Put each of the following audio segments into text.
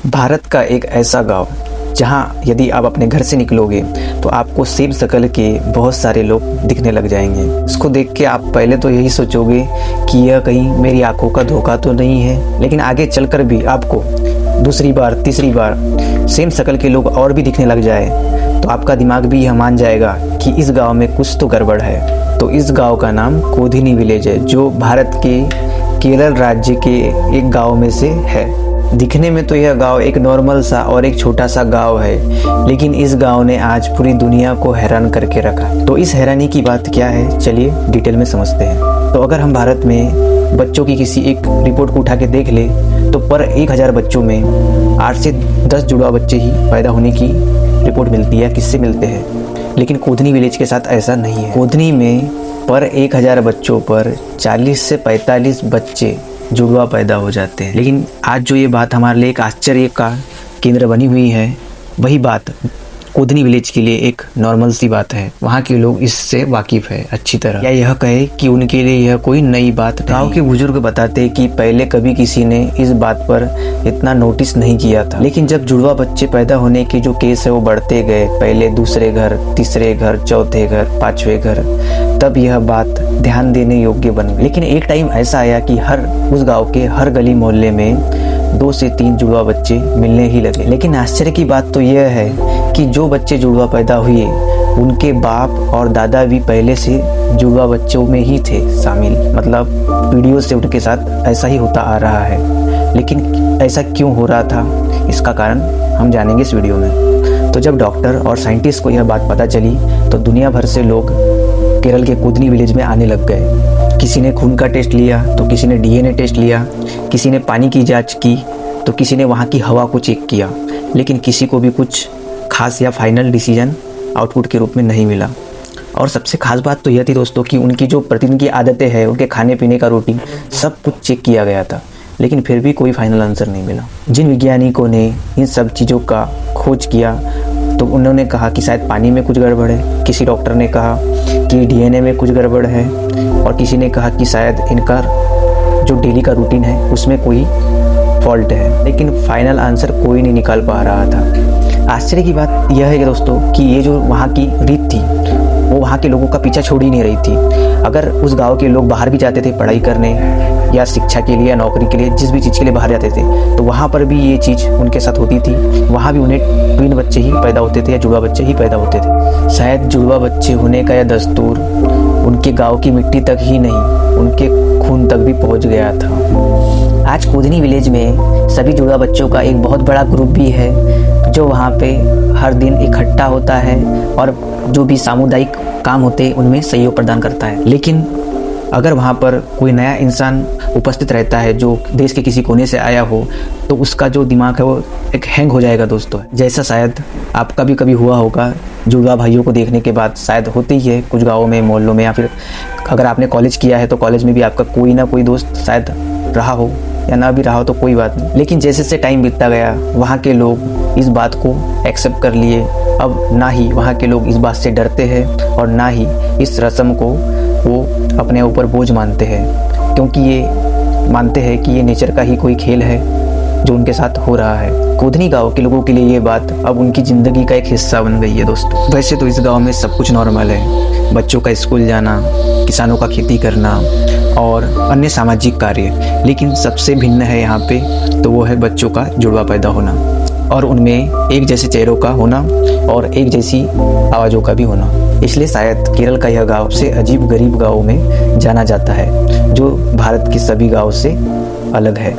भारत का एक ऐसा गांव जहां यदि आप अपने घर से निकलोगे तो आपको सेम शक्ल के बहुत सारे लोग दिखने लग जाएंगे। इसको देख के आप पहले तो यही सोचोगे कि यह कहीं मेरी आंखों का धोखा तो नहीं है, लेकिन आगे चलकर भी आपको दूसरी बार तीसरी बार सेम शक्ल के लोग और भी दिखने लग जाए तो आपका दिमाग भी यह मान जाएगा कि इस गाँव में कुछ तो गड़बड़ है। तो इस गाँव का नाम कोधिनी विलेज है, जो भारत के केरल राज्य के एक गाँव में से है। दिखने में तो यह गांव एक नॉर्मल सा और एक छोटा सा गांव है, लेकिन इस गांव ने आज पूरी दुनिया को हैरान करके रखा। तो इस हैरानी की बात क्या है, चलिए डिटेल में समझते हैं। तो अगर हम भारत में बच्चों की किसी एक रिपोर्ट को उठा के देख ले तो पर 1000 बच्चों में 8 से 10 जुड़वा बच्चे ही पैदा होने की रिपोर्ट मिलती है, किससे मिलते हैं। लेकिन कोधिनी विलेज के साथ ऐसा नहीं है। कोधिनी में पर 1000 बच्चों पर 40 से 45 बच्चे जुड़वा पैदा हो जाते हैं। लेकिन आज जो ये बात हमारे लिए एक आश्चर्य का केंद्र बनी हुई है, वही बात कोधिनी विलेज के लिए एक नॉर्मल सी बात है। वहाँ के लोग इससे वाकिफ है अच्छी तरह, या यह कहे कि उनके लिए यह कोई नई बात नहीं। गाँव के बुजुर्ग बताते कि पहले कभी किसी ने इस बात पर इतना नोटिस नहीं किया था, लेकिन जब जुड़वा बच्चे पैदा होने के जो केस है वो बढ़ते गए, पहले दूसरे घर, तीसरे घर, चौथे घर, 5वें घर, तब यह बात ध्यान देने योग्य बन गई। लेकिन एक टाइम ऐसा आया कि उस गाँव के हर गली मोहल्ले में 2 से 3 जुड़वा बच्चे मिलने ही लगे। लेकिन आश्चर्य की बात तो यह है कि जो बच्चे जुड़वा पैदा हुए उनके बाप और दादा भी पहले से जुड़वा बच्चों में ही थे शामिल, मतलब पीढ़ियों से उनके साथ ऐसा ही होता आ रहा है। लेकिन ऐसा क्यों हो रहा था, इसका कारण हम जानेंगे इस वीडियो में। तो जब डॉक्टर और साइंटिस्ट को यह बात पता चली तो दुनिया भर से लोग केरल के कोधिनी विलेज में आने लग गए। किसी ने खून का टेस्ट लिया तो किसी ने डीएनए टेस्ट लिया, किसी ने पानी की जांच की तो किसी ने वहाँ की हवा को चेक किया, लेकिन किसी को भी कुछ खास या फाइनल डिसीजन आउटपुट के रूप में नहीं मिला। और सबसे खास बात तो यह थी दोस्तों कि उनकी जो प्रतिदिन की आदतें हैं, उनके खाने पीने का रूटीन, सब कुछ चेक किया गया था, लेकिन फिर भी कोई फाइनल आंसर नहीं मिला। जिन वैज्ञानिकों ने इन सब चीज़ों का खोज किया तो उन्होंने कहा कि शायद पानी में कुछ गड़बड़ है, किसी डॉक्टर ने कहा कि डीएनए में कुछ गड़बड़ है, और किसी ने कहा कि शायद इनका जो डेली का रूटीन है उसमें कोई फॉल्ट है। लेकिन फाइनल आंसर कोई नहीं निकाल पा रहा था। आश्चर्य की बात यह है कि दोस्तों कि ये जो वहाँ की रीत थी वो वहाँ के लोगों का पीछा छोड़ ही नहीं रही थी। अगर उस गांव के लोग बाहर भी जाते थे पढ़ाई करने या शिक्षा के लिए या नौकरी के लिए, जिस भी चीज़ के लिए बाहर जाते थे, तो वहाँ पर भी ये चीज़ उनके साथ होती थी। वहाँ भी उन्हें ट्विन बच्चे ही पैदा होते थे या जुड़वा बच्चे ही पैदा होते थे। शायद जुड़वा बच्चे होने का यह दस्तूर उनके गाँव की मिट्टी तक ही नहीं, उनके खून तक भी पहुँच गया था। आज कोधिनी विलेज में सभी जुड़वा बच्चों का एक बहुत बड़ा ग्रुप भी है जो वहाँ पे हर दिन इकट्ठा होता है और जो भी सामुदायिक काम होते हैं उनमें सहयोग प्रदान करता है। लेकिन अगर वहाँ पर कोई नया इंसान उपस्थित रहता है जो देश के किसी कोने से आया हो तो उसका जो दिमाग है वो एक हैंग हो जाएगा दोस्तों। जैसा शायद आपका भी कभी हुआ होगा, जुड़वा भाइयों को देखने के बाद शायद होती ही है कुछ गाँवों में, मोहल्लों में, या फिर अगर आपने कॉलेज किया है तो कॉलेज में भी आपका कोई ना कोई दोस्त शायद रहा हो या ना भी रहा हो तो कोई बात नहीं। लेकिन जैसे जैसे टाइम बीतता गया वहाँ के लोग इस बात को एक्सेप्ट कर लिए। अब ना ही वहाँ के लोग इस बात से डरते हैं और ना ही इस रस्म को वो अपने ऊपर बोझ मानते हैं, क्योंकि ये मानते हैं कि ये नेचर का ही कोई खेल है जो उनके साथ हो रहा है। कोधिनी गांव के लोगों के लिए ये बात अब उनकी ज़िंदगी का एक हिस्सा बन गई है दोस्तों। वैसे तो इस गांव में सब कुछ नॉर्मल है, बच्चों का स्कूल जाना, किसानों का खेती करना और अन्य सामाजिक कार्य, लेकिन सबसे भिन्न है यहाँ पे तो वो है बच्चों का जुड़वा पैदा होना और उनमें एक जैसे चेहरों का होना और एक जैसी आवाज़ों का भी होना। इसलिए शायद केरल का यह गांव से अजीब गरीब गाँव में जाना जाता है, जो भारत के सभी गाँव से अलग है।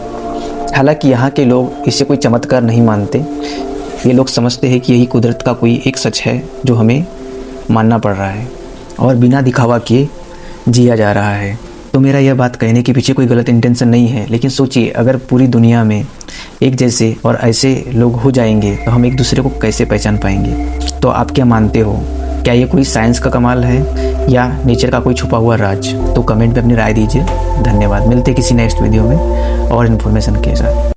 हालांकि यहाँ के लोग इसे कोई चमत्कार नहीं मानते, ये लोग समझते हैं कि यही कुदरत का कोई एक सच है जो हमें मानना पड़ रहा है और बिना दिखावा किए जिया जा रहा है। तो मेरा यह बात कहने के पीछे कोई गलत इंटेंशन नहीं है, लेकिन सोचिए अगर पूरी दुनिया में एक जैसे और ऐसे लोग हो जाएंगे तो हम एक दूसरे को कैसे पहचान पाएंगे। तो आप क्या मानते हो, क्या ये कोई साइंस का कमाल है या नेचर का कोई छुपा हुआ राज? तो कमेंट में अपनी राय दीजिए। धन्यवाद। मिलते किसी नेक्स्ट वीडियो में और इन्फॉर्मेशन के साथ।